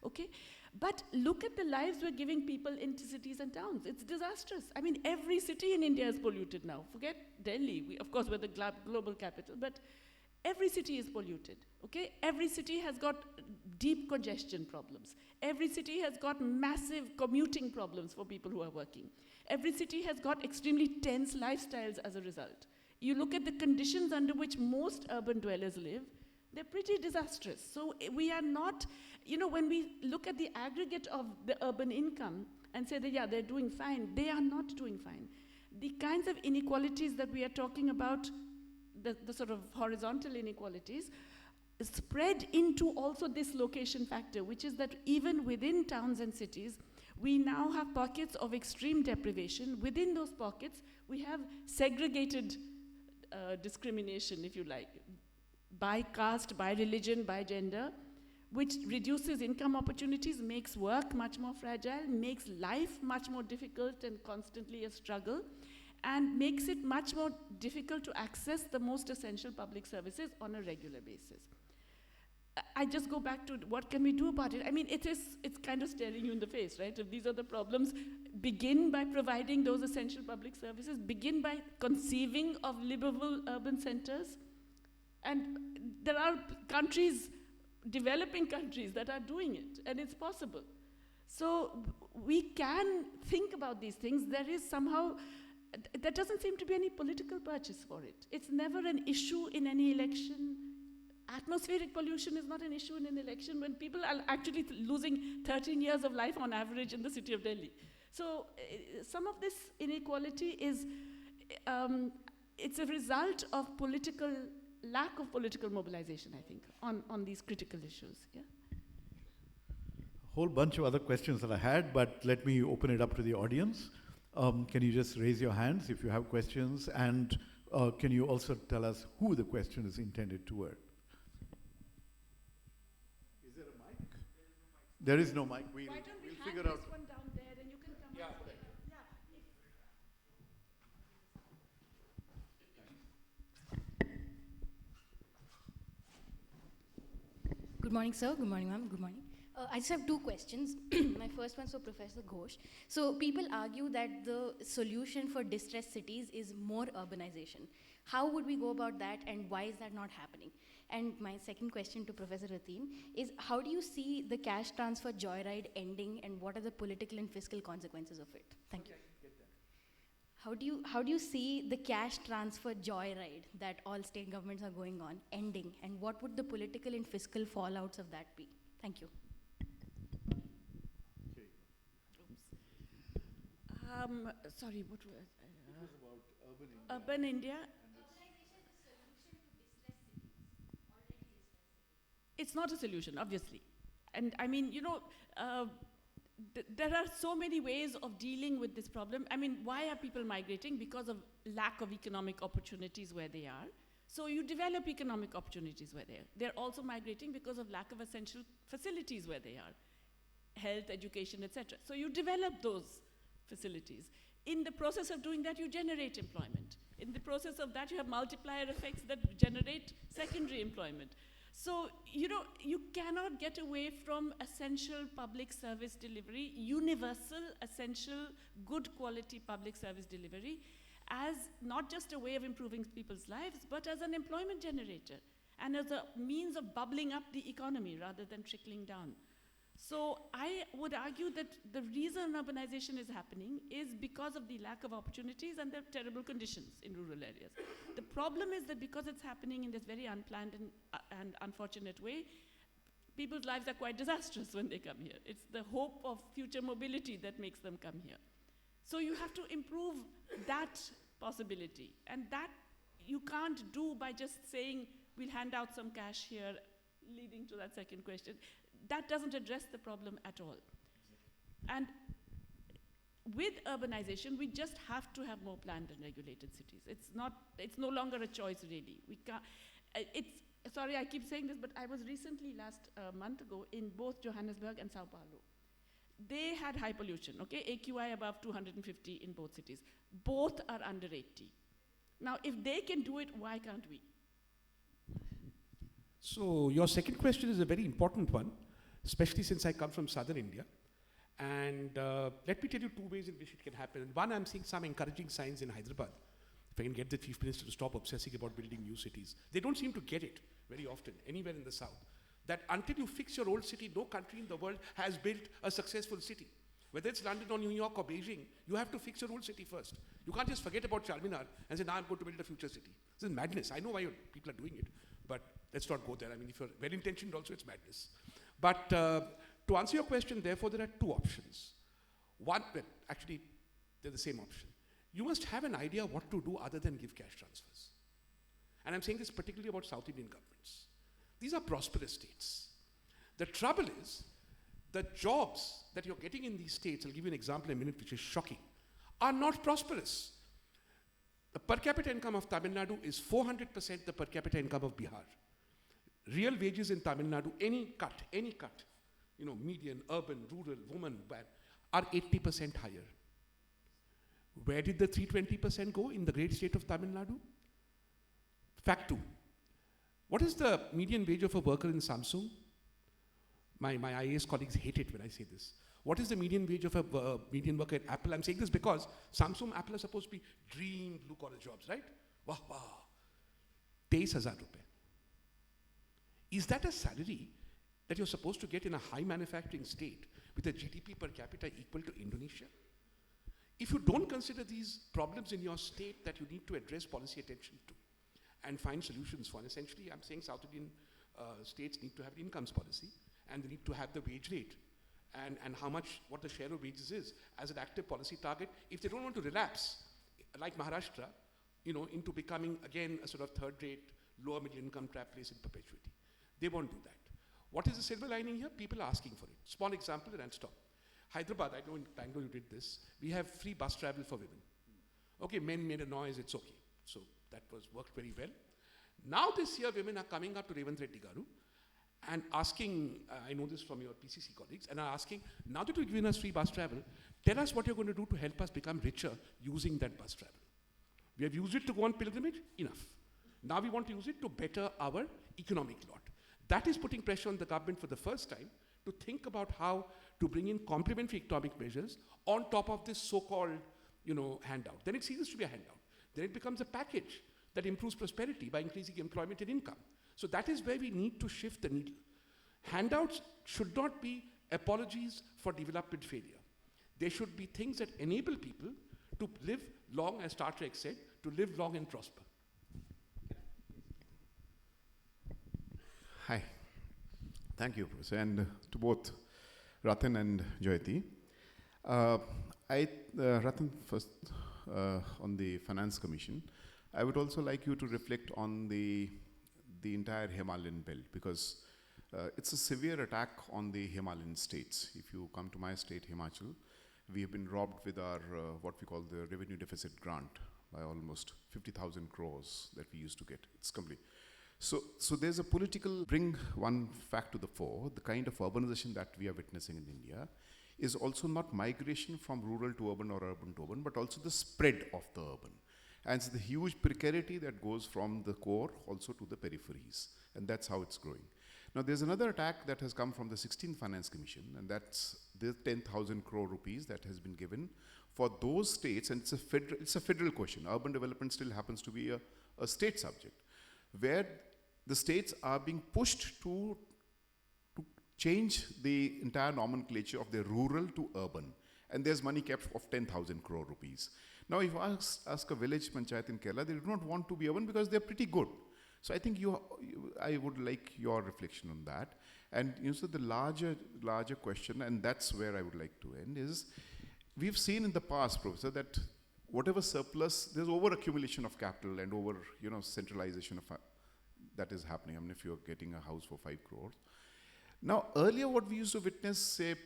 Speaker 2: Okay? But look at the lives we're giving people into cities and towns. It's disastrous. Every city in India is polluted now. Forget Delhi. Of course, we're the global capital, but Every city is polluted, okay? Every city has got deep congestion problems. Every city has got massive commuting problems for people who are working. Every city has got extremely tense lifestyles as a result. You look at the conditions under which most urban dwellers live, they're pretty disastrous. So we are not, when we look at the aggregate of the urban income and say that, yeah, they're doing fine, they are not doing fine. The kinds of inequalities that we are talking about, the sort of horizontal inequalities, spread into also this location factor, which is that even within towns and cities, we now have pockets of extreme deprivation. Within those pockets, we have segregated discrimination, if you like, by caste, by religion, by gender, which reduces income opportunities, makes work much more fragile, makes life much more difficult and constantly a struggle, and makes it much more difficult to access the most essential public services on a regular basis. I just go back to what can we do about it? I mean, it's kind of staring you in the face, right? If these are the problems, begin by providing those essential public services, begin by conceiving of livable urban centers. And there are countries, developing countries, that are doing it, and it's possible. So we can think about these things. There is somehow, there doesn't seem to be any political purchase for it. It's never an issue in any election. Atmospheric pollution is not an issue in an election when people are actually losing 13 years of life on average in the city of Delhi. So some of this inequality is, it's a result of lack of political mobilization, I think, on these critical issues. Yeah.
Speaker 1: A whole bunch of other questions that I had, but let me open it up to the audience. Can you just raise your hands if you have questions? And can you also tell us who the question is intended toward? Is there a mic? There is no mic. Why don't we'll figure out.
Speaker 2: One down there, and you can come up.
Speaker 4: Good morning, sir. Good morning, ma'am. Good morning. I just have two questions. My first one's for Professor Ghosh. So people argue that the solution for distressed cities is more urbanization. How would we go about that, and why is that not happening? And my second question to Professor Rateen is, how do you see the cash transfer joyride ending, and what are the political and fiscal consequences of it? Thank you. How do you see the cash transfer joyride that all state governments are going on ending, and what would the political and fiscal fallouts of that be? Thank you.
Speaker 2: Sorry, what was
Speaker 1: it was about
Speaker 2: urban India.
Speaker 4: Urbanization is a solution to distressed cities, already distressed cities.
Speaker 2: It's not a solution, obviously. And I mean, there are so many ways of dealing with this problem. I mean, why are people migrating? Because of lack of economic opportunities where they are. So you develop economic opportunities where they are. They're also migrating because of lack of essential facilities where they are. Health, education, etc. So you develop those facilities. In the process of doing that, you generate employment. In the process of that, you have multiplier effects that generate secondary employment. So, you cannot get away from essential public service delivery, universal, essential, good quality public service delivery, as not just a way of improving people's lives, but as an employment generator and as a means of bubbling up the economy rather than trickling down. So I would argue that the reason urbanization is happening is because of the lack of opportunities and the terrible conditions in rural areas. The problem is that because it's happening in this very unplanned and unfortunate way, people's lives are quite disastrous when they come here. It's the hope of future mobility that makes them come here. So you have to improve that possibility. And that you can't do by just saying, we'll hand out some cash here, leading to that second question. That doesn't address the problem at all. And with urbanization, we just have to have more planned and regulated cities. It's no longer a choice, really. We can't, sorry, I keep saying this, but I was recently, last month ago, in both Johannesburg and Sao Paulo. They had high pollution, okay? AQI above 250 in both cities. Both are under 80. Now, if they can do it, why can't we?
Speaker 3: So your second question is a very important one, especially since I come from southern India. And let me tell you two ways in which it can happen. And one, I'm seeing some encouraging signs in Hyderabad. if I can get the Chief Minister to stop obsessing about building new cities. They don't seem to get it very often, anywhere in the South, that until you fix your old city, no country in the world has built a successful city. Whether it's London or New York or Beijing, you have to fix your old city first. You can't just forget about Charminar and say, now I'm going to build a future city. This is madness. I know why people are doing it, but let's not go there. I mean, if you're well-intentioned also, it's madness. But to answer your question, therefore, there are two options. One, well, actually, they're the same option. You must have an idea what to do other than give cash transfers. And I'm saying this particularly about South Indian governments. These are prosperous states. The trouble is, the jobs that you're getting in these states, I'll give you an example in a minute which is shocking, are not prosperous. The per capita income of Tamil Nadu is 400% the per capita income of Bihar. Real wages in Tamil Nadu, any cut, median, urban, rural, woman, are 80% higher. Where did the 320% go in the great state of Tamil Nadu? Fact 2. What is the median wage of a worker in Samsung? My IAS colleagues hate it when I say this. What is the median wage of a median worker at Apple? I'm saying this because Samsung, Apple are supposed to be dream blue-collar jobs, right? Wah, wah. 23,000 rupees. Is that a salary that you're supposed to get in a high manufacturing state with a GDP per capita equal to Indonesia? If you don't consider these problems in your state that you need to address policy attention to and find solutions for, and essentially I'm saying South Indian states need to have an incomes policy, and they need to have the wage rate and what the share of wages is as an active policy target if they don't want to relapse, like Maharashtra, into becoming again a sort of third-rate, lower middle income trap place in perpetuity. They won't do that. What is the silver lining here? People are asking for it. Small example and I'll stop. Hyderabad, I know in Bangalore you did this, we have free bus travel for women. Okay, men made a noise, it's okay. So that worked very well. Now this year women are coming up to Revanth Reddy Garu and asking, I know this from your PCC colleagues, and are asking, now that you've given us free bus travel, tell us what you're going to do to help us become richer using that bus travel. We have used it to go on pilgrimage, enough. Now we want to use it to better our economic lot. That is putting pressure on the government for the first time to think about how to bring in complementary economic measures on top of this so-called, handout. Then it ceases to be a handout. Then it becomes a package that improves prosperity by increasing employment and income. So that is where we need to shift the needle. Handouts should not be apologies for development failure. They should be things that enable people to live long, as Star Trek said, to live long and prosper.
Speaker 5: Hi. Thank you, Professor, and to both Ratan and Jayati. Ratan, first on the Finance Commission, I would also like you to reflect on the entire Himalayan belt, because it's a severe attack on the Himalayan states. If you come to my state, Himachal, we have been robbed with our what we call the revenue deficit grant by almost 50,000 crores that we used to get. It's complete. So there's a political, bring one fact to the fore, the kind of urbanization that we are witnessing in India is also not migration from rural to urban or urban to urban, but also the spread of the urban. And it's the huge precarity that goes from the core also to the peripheries. And that's how it's growing. Now there's another attack that has come from the 16th Finance Commission, and that's the 10,000 crore rupees that has been given for those states, and it's a federal question. Urban development still happens to be a state subject, where the states are being pushed to change the entire nomenclature of their rural to urban. And there's money kept of 10,000 crore rupees. Now, if I ask a village panchayat in Kerala, they do not want to be urban because they're pretty good. So I think I would like your reflection on that. And so the larger question, and that's where I would like to end, is we've seen in the past, Professor, that whatever surplus, there's over accumulation of capital and over centralization of that is happening. I mean, if you're getting a house for 5 crores. Now, earlier what we used to witness, say,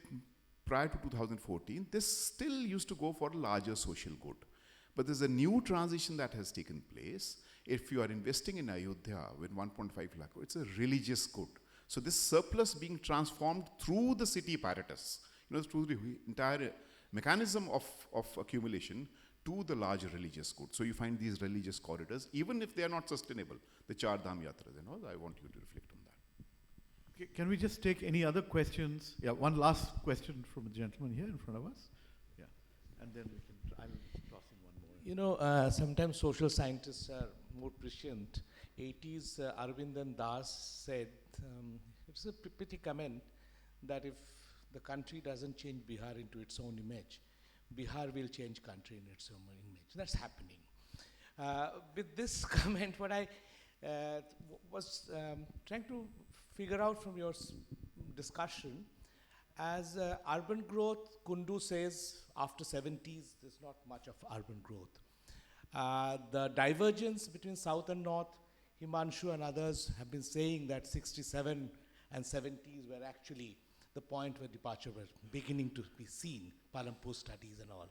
Speaker 5: prior to 2014, this still used to go for a larger social good. But there's a new transition that has taken place. If you are investing in Ayodhya with 1.5 lakh, it's a religious good. So this surplus being transformed through the city apparatus, through the entire mechanism of accumulation to the larger religious good. So you find these religious corridors, even if they are not sustainable, the Char Dham Yatras and all, I want you to reflect on that.
Speaker 1: Okay, can we just take any other questions? Yeah, one last question from a gentleman here in front of us. Yeah, and then I'll toss in one more.
Speaker 6: Sometimes social scientists are more prescient. 80s, Arvindan Das said, it's a pretty comment, that if the country doesn't change Bihar into its own image, Bihar will change country in its own image. That's happening. With this comment, what I was trying to figure out from your discussion, as urban growth, Kundu says after 70s, there's not much of urban growth. The divergence between South and North, Himanshu and others have been saying that 67 and 70s were actually the point where departure was beginning to be seen, Palanpur studies and all.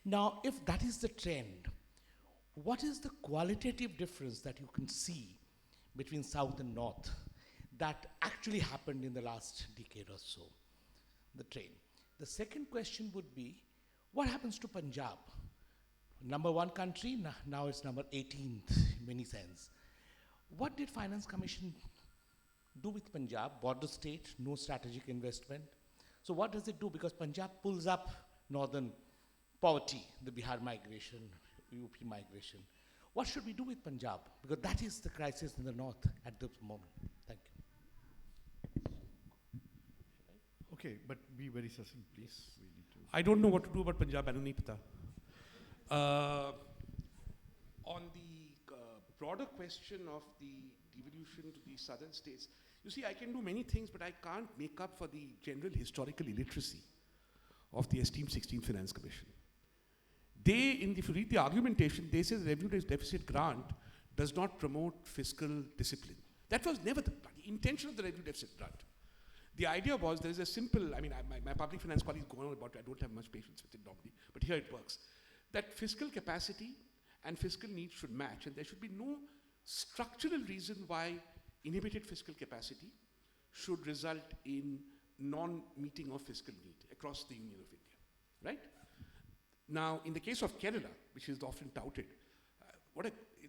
Speaker 6: Now, if that is the trend, what is the qualitative difference that you can see between South and North that actually happened in the last decade or so, the trend? The second question would be, what happens to Punjab? Number one country, now it's number 18th in many sense. What did Finance Commission do with Punjab? Border state, no strategic investment. So what does it do? Because Punjab pulls up northern poverty, the Bihar migration, UP migration. What should we do with Punjab? Because that is the crisis in the north at this moment. Thank you.
Speaker 1: Okay, but be very succinct, please. We need to.
Speaker 3: I don't know what to do about Punjab, I don't know pata. On the broader question of the devolution to the southern states, you see, I can do many things, but I can't make up for the general historical illiteracy of the esteemed 16th Finance Commission. If you read the argumentation, they say the revenue deficit grant does not promote fiscal discipline. That was never the intention of the revenue deficit grant. The idea was there is a simple, my public finance colleagues go on about it, I don't have much patience with it normally, but here it works. That fiscal capacity and fiscal needs should match, and there should be no structural reason why inhibited fiscal capacity should result in non-meeting of fiscal need across the Union of India, right? Now, in the case of Kerala, which is often touted,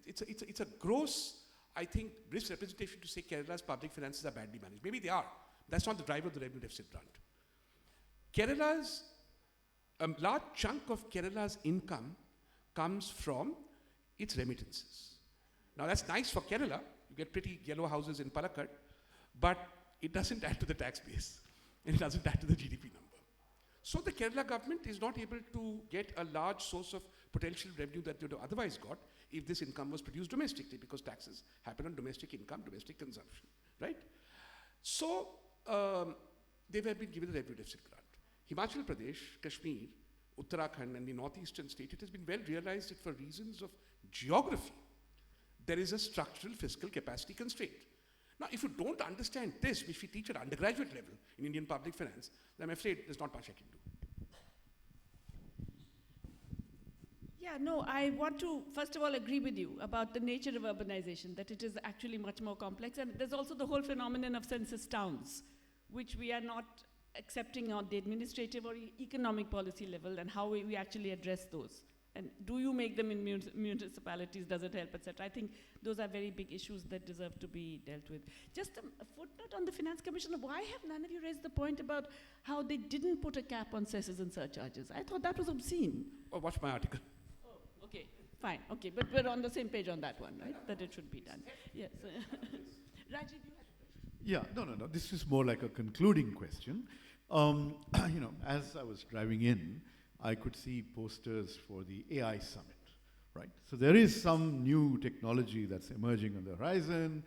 Speaker 3: it's a gross, I think, misrepresentation to say Kerala's public finances are badly managed. Maybe they are. That's not the driver of the revenue deficit grant. A large chunk of Kerala's income comes from its remittances. Now, that's nice for Kerala. You get pretty yellow houses in Palakkad, but it doesn't add to the tax base, and it doesn't add to the GDP number. So the Kerala government is not able to get a large source of potential revenue that they would have otherwise got if this income was produced domestically, because taxes happen on domestic income, domestic consumption, right? So they have been given the revenue deficit grant. Himachal Pradesh, Kashmir, Uttarakhand, and the northeastern state, it has been well realized that for reasons of geography, there is a structural fiscal capacity constraint. Now, if you don't understand this, which we teach at undergraduate level in Indian public finance, then I'm afraid there's not much I can do.
Speaker 2: Yeah, no, I want to, first of all, agree with you about the nature of urbanization, that it is actually much more complex. And there's also the whole phenomenon of census towns, which we are not accepting on the administrative or economic policy level, and how we actually address those. And do you make them in municipalities? Does it help, etc.? I think those are very big issues that deserve to be dealt with. Just a footnote on the Finance Commission. Why have none of you raised the point about how they didn't put a cap on cesses and surcharges? I thought that was obscene.
Speaker 3: Oh, watch my article.
Speaker 2: Oh, okay, fine, okay. But we're on the same page on that one, right? That it should be done. Yes. Rajiv, you had a question.
Speaker 1: Yeah, no. This is more like a concluding question. As I was driving in, I could see posters for the AI summit, right? So there is some new technology that's emerging on the horizon.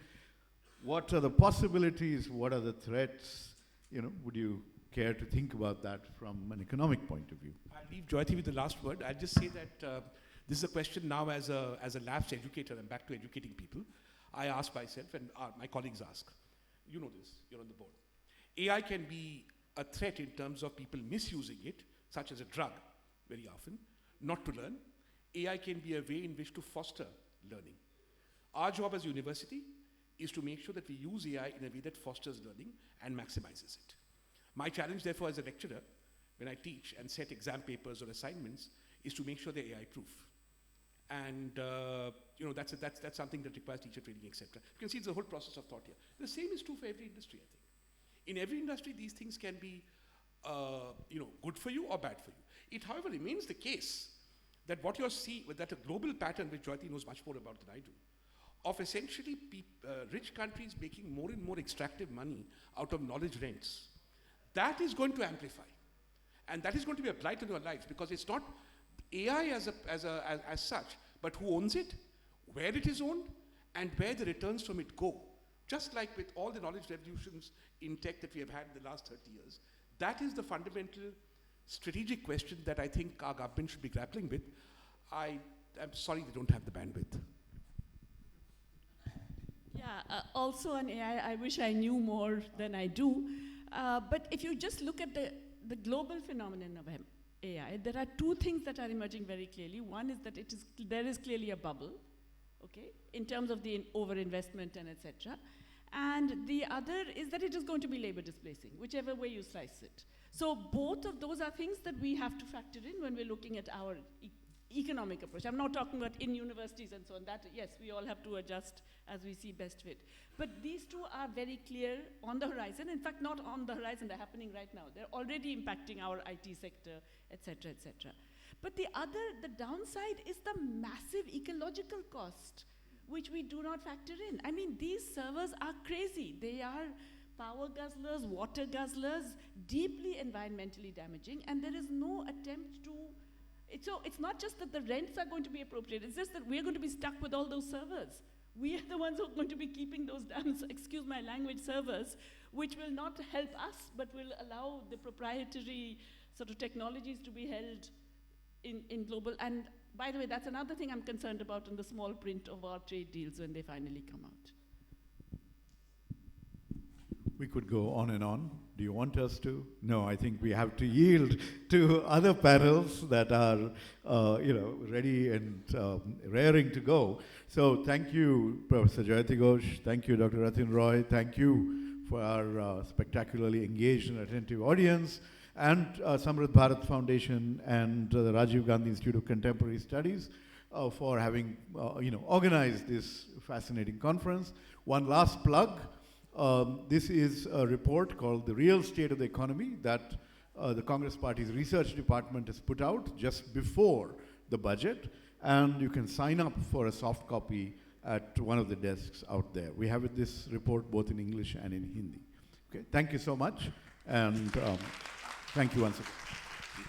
Speaker 1: What are the possibilities? What are the threats? Would you care to think about that from an economic point of view?
Speaker 3: I'll leave Jyoti with the last word. I'll just say that this is a question now as a lapsed educator. I'm back to educating people. I ask myself, and my colleagues ask. You know this, you're on the board. AI can be a threat in terms of people misusing it, such as a drug, very often, not to learn. AI can be a way in which to foster learning. Our job as a university is to make sure that we use AI in a way that fosters learning and maximizes it. My challenge, therefore, as a lecturer, when I teach and set exam papers or assignments, is to make sure they're AI-proof. And that's something that requires teacher training, etc. You can see it's a whole process of thought here. The same is true for every industry, I think. In every industry, these things can be good for you or bad for you. It, however, remains the case that what you're seeing, that a global pattern, which Jyoti knows much more about than I do, of essentially rich countries making more and more extractive money out of knowledge rents, that is going to amplify. And that is going to be applied to your lives, because it's not AI as such, but who owns it, where it is owned, and where the returns from it go. Just like with all the knowledge revolutions in tech that we have had in the last 30 years, that is the fundamental strategic question that I think our government should be grappling with. I'm sorry they don't have the bandwidth.
Speaker 2: Yeah, also on AI, I wish I knew more than I do. But if you just look at the global phenomenon of AI, there are two things that are emerging very clearly. One is that there is clearly a bubble, okay, in terms of the overinvestment and etc. And the other is that it is going to be labor displacing, whichever way you slice it. So both of those are things that we have to factor in when we're looking at our economic approach. I'm not talking about in universities and so on. That, yes, we all have to adjust as we see best fit. But these two are very clear on the horizon. In fact, not on the horizon, they're happening right now. They're already impacting our IT sector, et cetera, et cetera. But the downside is the massive ecological cost, which we do not factor in. I mean, these servers are crazy. They are power guzzlers, water guzzlers, deeply environmentally damaging, and there is no attempt to. So it's not just that the rents are going to be appropriate, it's just that we're going to be stuck with all those servers. We are the ones who are going to be keeping those damn, excuse my language, servers, which will not help us, but will allow the proprietary sort of technologies to be held in global. And by the way, that's another thing I'm concerned about in the small print of our trade deals when they finally come out.
Speaker 1: We could go on and on. Do you want us to? No, I think we have to yield to other panels that are, ready and raring to go. So thank you, Professor Jayati Ghosh. Thank you, Dr. Ratin Roy. Thank you for our spectacularly engaged and attentive audience, and Samrit Bharat Foundation and the Rajiv Gandhi Institute of Contemporary Studies for having, organized this fascinating conference. One last plug. This is a report called The Real State of the Economy that the Congress Party's research department has put out just before the budget, and you can sign up for a soft copy at one of the desks out there. We have this report both in English and in Hindi. Okay, thank you so much, and thank you once again.